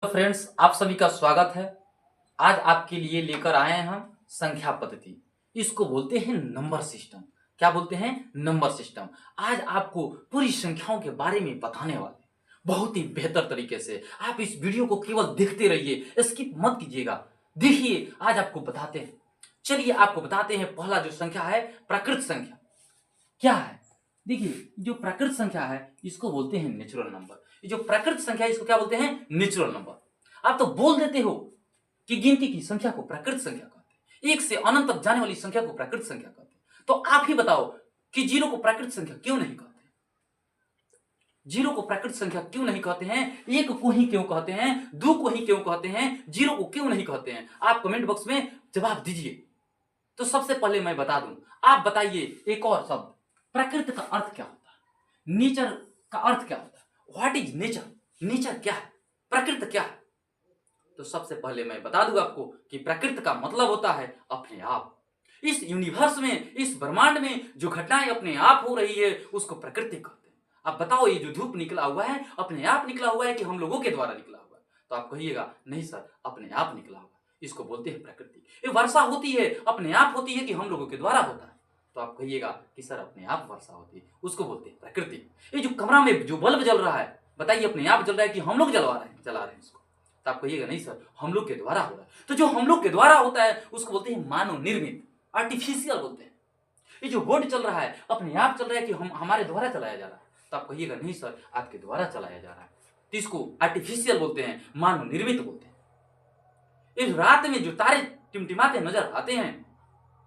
तो फ्रेंड्स, आप सभी का स्वागत है। आज आपके लिए लेकर आए हैं हम संख्या पद्धति। इसको बोलते हैं नंबर सिस्टम। क्या बोलते हैं? Number system. आज आपको पूरी संख्याओं के बारे में बताने वाले हैं, बहुत ही बेहतर तरीके से। आप इस वीडियो को केवल देखते रहिए, स्किप मत कीजिएगा। देखिए, आज आपको बताते हैं। चलिए आपको बताते हैं। पहला जो संख्या है, प्राकृत संख्या क्या है। देखिए, जो प्राकृत संख्या है इसको बोलते हैं नेचुरल नंबर। ये जो प्राकृत संख्या है इसको क्या बोलते हैं? Natural number. आप तो बोल देते हो कि गिनती की संख्या को प्राकृत संख्या कहते हैं, एक से अनंत तक जाने वाली संख्या को प्राकृत संख्या कहते हैं। तो आप ही बताओ कि जीरो को प्राकृत संख्या क्यों नहीं कहते? जीरो को प्राकृत संख्या क्यों नहीं कहते हैं? एक को ही क्यों कहते हैं? दो को ही क्यों कहते हैं? जीरो को क्यों नहीं कहते हैं? आप कमेंट बॉक्स में जवाब दीजिए। तो सबसे पहले मैं बता दूं, आप बताइए एक और शब्द, प्रकृति का अर्थ क्या होता है? नेचर का अर्थ क्या होता है? What is nature? नेचर क्या है? प्रकृति क्या है? तो सबसे पहले मैं बता दूं आपको कि प्रकृति का मतलब होता है अपने आप। इस यूनिवर्स में, इस ब्रह्मांड में जो घटनाएं अपने आप हो रही है उसको प्रकृति कहते हैं। अब बताओ, ये जो धूप निकला हुआ है अपने आप निकला हुआ है कि हम लोगों के द्वारा निकला हुआ है? तो आप कहिएगा नहीं सर, अपने आप निकला हुआ है। इसको बोलते हैं प्रकृति। ये वर्षा होती है अपने आप होती है कि हम लोगों के द्वारा होता है? तो आप कहिएगा कि सर अपने आप वर्षा होती है, उसको बोलते हैं प्रकृति। ये जो कमरा में जो बल्ब जल रहा है, बताइए अपने आप जल रहा है कि हम लोग चला रहे हैं इसको? तो आप कहिएगा नहीं सर, हम लोग के द्वारा हो रहा है। तो जो हम लोग के द्वारा होता है उसको बोलते हैं मानव निर्मित, आर्टिफिशियल बोलते हैं। ये जो बोर्ड चल रहा है अपने आप चल रहा है कि हम हमारे द्वारा चलाया जा रहा है? तो आप कहिएगा नहीं सर, आपके द्वारा चलाया जा रहा है। तो इसको आर्टिफिशियल बोलते हैं, मानव निर्मित बोलते हैं। इस रात में जो तारे टिमटिमाते नजर आते हैं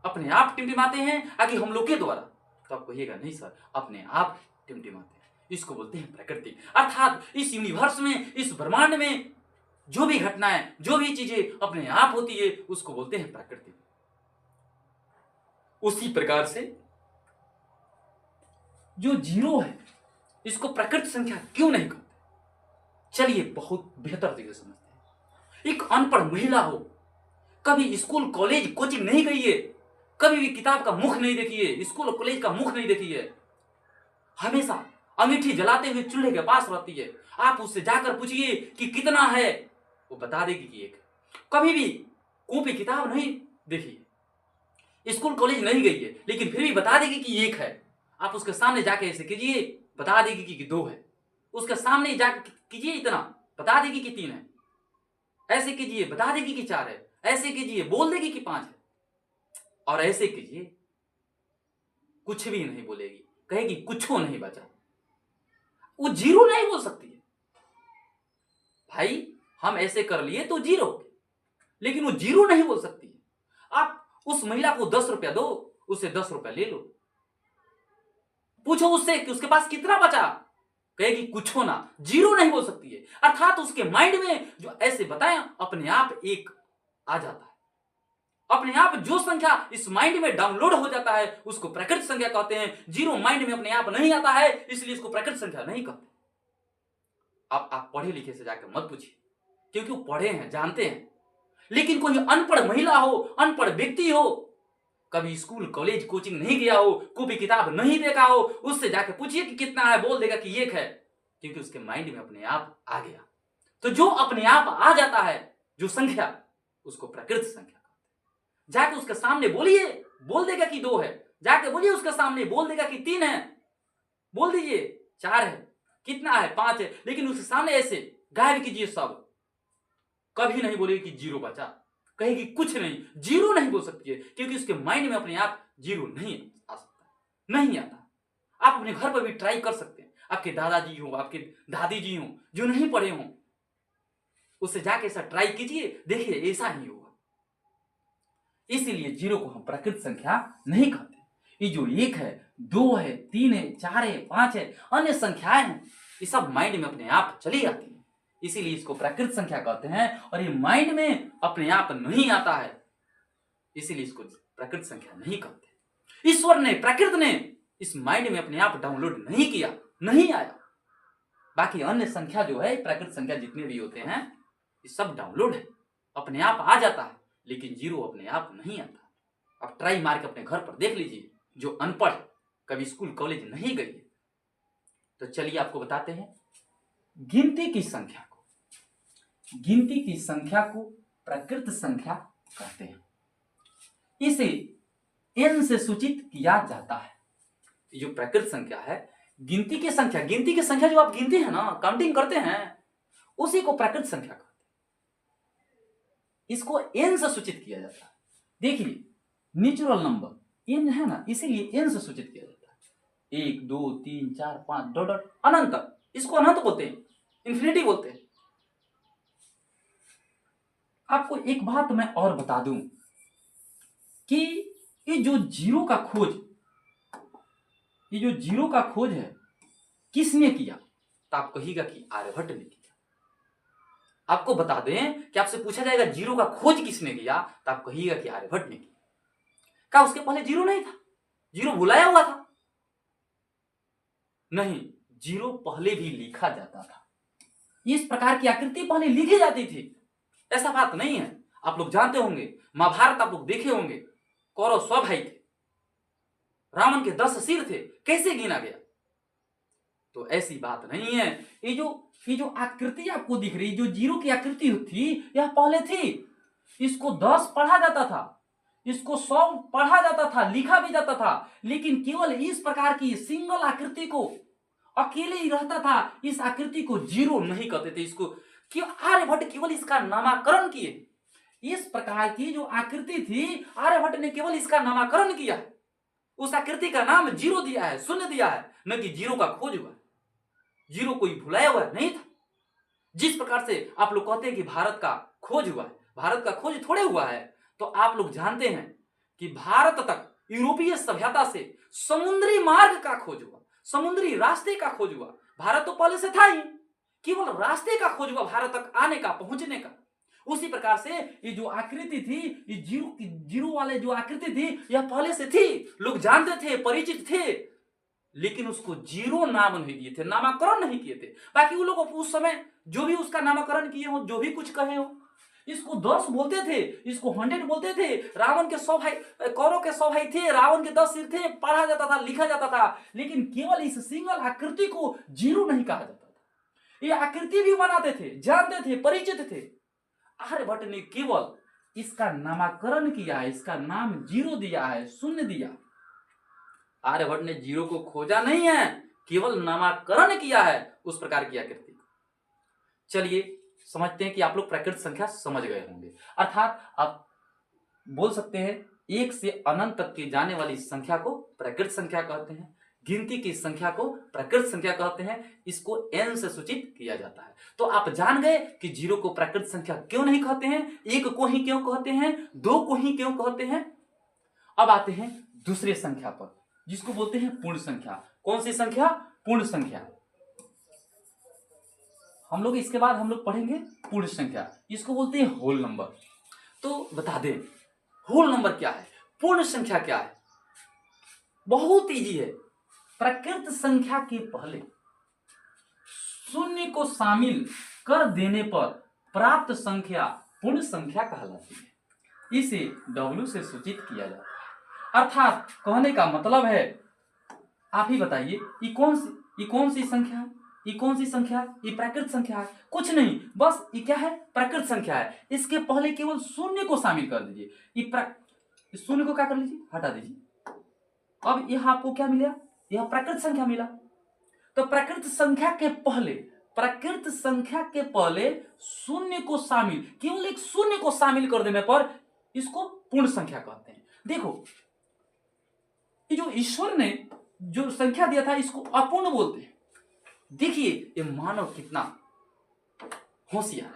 अपने आप टिमटिमाते हैं आगे हम लोग के द्वारा? तो आप कहिएगा नहीं सर, अपने आप टिमटिमाते हैं। इसको बोलते हैं प्रकृति। अर्थात इस यूनिवर्स में, इस ब्रह्मांड में जो भी घटनाएं, जो भी चीजें अपने आप होती है उसको बोलते हैं प्रकृति। उसी प्रकार से जो जीरो है इसको प्रकृति संख्या क्यों नहीं कहते? चलिए बहुत बेहतर तरीके से समझते हैं। एक अनपढ़ महिला हो, कभी स्कूल कॉलेज कोचिंग नहीं गई है, कभी भी किताब का मुख नहीं देखी है, स्कूल और कॉलेज का मुख नहीं देखी है, हमेशा अंगीठी जलाते हुए चूल्हे के पास रहती है, आप उससे जाकर पूछिए कि कितना है, वो बता देगी कि एक। कभी भी कॉपी किताब नहीं देखी है, स्कूल कॉलेज नहीं गई है, लेकिन फिर भी बता देगी कि एक है। आप उसके सामने जाके ऐसे कीजिए, बता देगी कि दो है। उसके सामने जाके कीजिए इतना, बता देगी कि तीन है। ऐसे कीजिए, बता देगी कि चार है। ऐसे कीजिए, बोल देगी कि पांच है। और ऐसे कीजिए, कुछ भी नहीं बोलेगी, कहेगी कुछ नहीं बचा। वो जीरो नहीं बोल सकती है। भाई हम ऐसे कर लिए तो जीरो, लेकिन वो जीरो नहीं बोल सकती है। आप उस महिला को 10 रुपया दो, उससे 10 रुपया ले लो, पूछो उससे कि उसके पास कितना बचा, कहेगी कुछ ना, जीरो नहीं बोल सकती है। अर्थात उसके माइंड में जो ऐसे बताया अपने आप एक आ जाता है। अपने आप जो संख्या इस माइंड में डाउनलोड हो जाता है उसको प्रकृत संख्या कहते हैं। जीरो माइंड में अपने आप नहीं आता है, इसलिए इसको प्रकृत संख्या नहीं कहते। आप पढ़े लिखे से जाकर मत पूछिए, क्योंकि वो पढ़े हैं, जानते हैं। लेकिन कोई अनपढ़ महिला हो, अनपढ़ व्यक्ति हो, कभी स्कूल कॉलेज कोचिंग नहीं गया हो, कॉपी किताब नहीं देखा हो, उससे जाकर पूछिए कि कितना है, बोल देगा कि एक है, क्योंकि उसके माइंड में अपने आप आ गया। तो जो अपने आप आ जाता है जो संख्या, उसको प्रकृत संख्या कहते हैं। जाके उसके सामने बोलिए, बोल देगा कि दो है। जाके बोलिए उसके सामने, बोल देगा कि तीन है। बोल दीजिए चार है, कितना है, पांच है, लेकिन उसके सामने ऐसे गायब कीजिए सब। कभी नहीं बोलेगी कि जीरो बचा, कहेगी कुछ नहीं, जीरो नहीं बोल सकती है, क्योंकि उसके माइंड में अपने आप जीरो नहीं आ सकता, नहीं आता। आप अपने घर पर भी ट्राई कर सकते हैं। आपके दादाजी हो, आपके दादी जी हो, जो नहीं पढ़े हो, उससे जाके ऐसा ट्राई कीजिए, देखिए ऐसा ही होगा। इसीलिए जीरो को हम प्रकृत संख्या नहीं कहते। ये जो एक है, दो है, तीन है, चार है, पांच है, अन्य संख्याएं हैं, ये सब माइंड में अपने आप चली आती है, इसीलिए इसको प्राकृत संख्या कहते हैं। और ये माइंड में अपने आप नहीं आता है, इसीलिए इसको प्राकृत संख्या नहीं कहते। ईश्वर ने, प्रकृति ने इस माइंड में अपने आप डाउनलोड नहीं किया, नहीं आया। बाकी अन्य संख्या जो है, प्राकृत संख्या जितने भी होते हैं, ये सब डाउनलोड है, अपने आप आ जाता है, लेकिन जीरो अपने आप नहीं आता। अब ट्राई मार के अपने घर पर देख लीजिए, जो अनपढ़, कभी स्कूल कॉलेज नहीं गई है। तो चलिए आपको बताते हैं गिनती की संख्या को गिनती की संख्या को प्रकृत संख्या कहते हैं। इसे n से सूचित किया जाता है। जो प्रकृत संख्या है, गिनती की संख्या जो आप गिनते हैं ना, काउंटिंग करते हैं, उसी को प्रकृत संख्या कहते हैं। इसको n से सूचित किया जाता है। देखिए, नेचुरल नंबर n है ना, इसीलिए n से सूचित किया जाता है। 1 2 3 4 5 डॉट डॉट अनंत, इसको अनंत बोलते हैं, इन्फिनिटी बोलते हैं। आपको एक बात मैं और बता दूं कि ये जो जीरो का खोज है किसने किया, तो आप कहिएगा कि आर्यभट्ट ने किया। आपको बता दें कि आपसे पूछा जाएगा जीरो का खोज किसने किया, तो आप कहिएगा कि आर्यभट्ट ने किया। क्या उसके पहले जीरो नहीं था? जीरो भुलाया हुआ था? नहीं, जीरो पहले भी लिखा जाता था। इस प्रकार की आकृति पहले लिखी जाती थी, ऐसा बात नहीं है। आप लोग जानते होंगे, महाभारत आप लोग देखे होंगे, कौरव 100 भाई थे, रावण के 10 सिर थे, कैसे गिना गया? तो ऐसी बात नहीं है। ये जो आकृति आपको दिख रही, जो जीरो की आकृति थी, यह पहले थी। इसको 10 पढ़ा जाता था, इसको 100 पढ़ा जाता था, लिखा भी जाता था, लेकिन केवल इस प्रकार की सिंगल आकृति को अकेले ही रहता था। इस आकृति को जीरो नहीं कहते थे। इसको क्यों आर्यभट्ट केवल इसका नामकरण किए। इस प्रकार की जो आकृति थी, आर्यभट्ट ने केवल इसका नामकरण किया। उस आकृति का नाम जीरो दिया है, शून्य दिया है, न कि जीरो का खोज हुआ। जीरो कोई भुलाया हुआ नहीं था। जिस प्रकार से आप लोग कहते हैं कि भारत का खोज हुआ है, भारत का खोज थोड़े हुआ है। तो आप लोग जानते हैं कि भारत तक यूरोपीय सभ्यता से समुद्री मार्ग का खोज हुआ, समुद्री रास्ते का खोज हुआ। भारत तो पहले से था ही, केवल रास्ते का खोज हुआ भारत तक आने का, पहुंचने का। उसी प्रकार से ये जो आकृति थी, ये जीरो वाले जो आकृति थी, यह पहले से थी, लोग जानते थे, परिचित थे, लेकिन उसको जीरो नाम नहीं दिए थे, नामकरण नहीं किए थे। बाकी वो लोग उस समय जो भी उसका नामकरण किए हो, जो भी कुछ कहे हो, इसको 10 बोलते थे, इसको 100 बोलते थे। रावण के 100 भाई, कौरव के 100 भाई थे, रावण के 10 सिर थे, पढ़ा जाता था, लिखा जाता था, लेकिन केवल इस सिंगल आकृति को जीरो नहीं कहा जाता था। ये आकृति भी बनाते थे, जानते थे, परिचित थे। आर्यभट्ट ने केवल इसका नामकरण किया है, इसका नाम जीरो दिया है, शून्य दिया। आर्यभट्ट ने जीरो को खोजा नहीं है, केवल नामकरण किया है उस प्रकार की आकृति। चलिए समझते हैं कि आप लोग प्रकृत संख्या समझ गए होंगे। अर्थात आप बोल सकते हैं 1 से अनंत तक की जाने वाली संख्या को प्रकृत संख्या कहते हैं, गिनती की संख्या को प्रकृत संख्या कहते हैं। इसको n से सूचित किया जाता है। तो आप जान गए कि जीरो को प्रकृत संख्या क्यों नहीं कहते हैं, 1 को ही क्यों कहते हैं, 2 को ही क्यों कहते हैं। अब आते हैं दूसरे संख्या पर, जिसको बोलते हैं पूर्ण संख्या। कौन सी संख्या? पूर्ण संख्या। हम लोग इसके बाद पढ़ेंगे पूर्ण संख्या, इसको बोलते हैं होल नंबर। तो बता दें होल नंबर क्या है, पूर्ण संख्या क्या है। बहुत इजी है। प्रकृत संख्या के पहले शून्य को शामिल कर देने पर प्राप्त संख्या पूर्ण संख्या कहलाती है। इसे W से सूचित किया जाता है। अर्थात कहने का मतलब है, आप ही बताइए, ये कौन सी संख्या है, ये कौन सी संख्या है? ये प्राकृत संख्या है? कुछ नहीं, बस ये क्या है? प्राकृत संख्या है। इसके पहले केवल शून्य को शामिल कर दीजिए। ये शून्य को क्या कर लीजिए? हटा दीजिए। अब यह आपको क्या मिला? यह प्राकृत संख्या मिला। तो प्राकृत संख्या के पहले शून्य को शामिल, केवल एक शून्य को शामिल कर देने पर इसको पूर्ण संख्या कहते हैं। देखो, ये जो ईश्वर ने जो संख्या दिया था, इसको अपूर्ण बोलते हैं। देखिए ये मानव कितना होशियार है,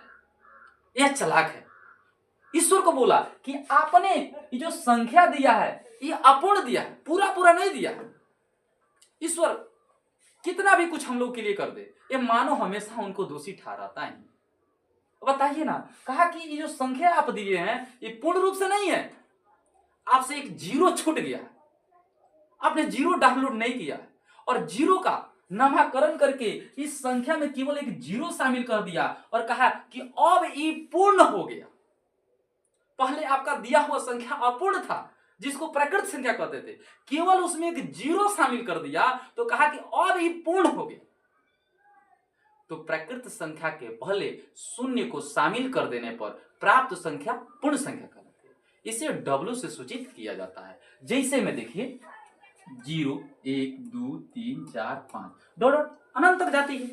यह चालाक है। ईश्वर को बोला कि आपने ये जो संख्या दिया है, ये अपूर्ण दिया है, पूरा नहीं दिया है। ईश्वर कितना भी कुछ हम लोग के लिए कर दे, ये मानव हमेशा उनको दोषी ठहराता है। बताइए ना, कहा कि ये जो संख्या आप दिए हैं, ये पूर्ण रूप से नहीं है। आपसे एक जीरो छूट गया, आपने जीरो डाउनलोड नहीं किया, और जीरो का नामकरण करके इस संख्या में केवल एक जीरो शामिल कर दिया और कहा कि अब ये पूर्ण हो गया। पहले आपका दिया हुआ संख्या अपूर्ण था, जिसको प्राकृत संख्या कहते थे, केवल उसमें एक जीरो शामिल कर दिया तो कहा कि अब ये पूर्ण हो गया। तो प्रकृत संख्या के पहले शून्य को शामिल कर देने पर प्राप्त संख्या पूर्ण संख्या कहलाती है। इसे W से सूचित किया जाता है। जैसे में देखिए 0 1 2 3 4 5 डॉट डॉट अनंत तक जाती है।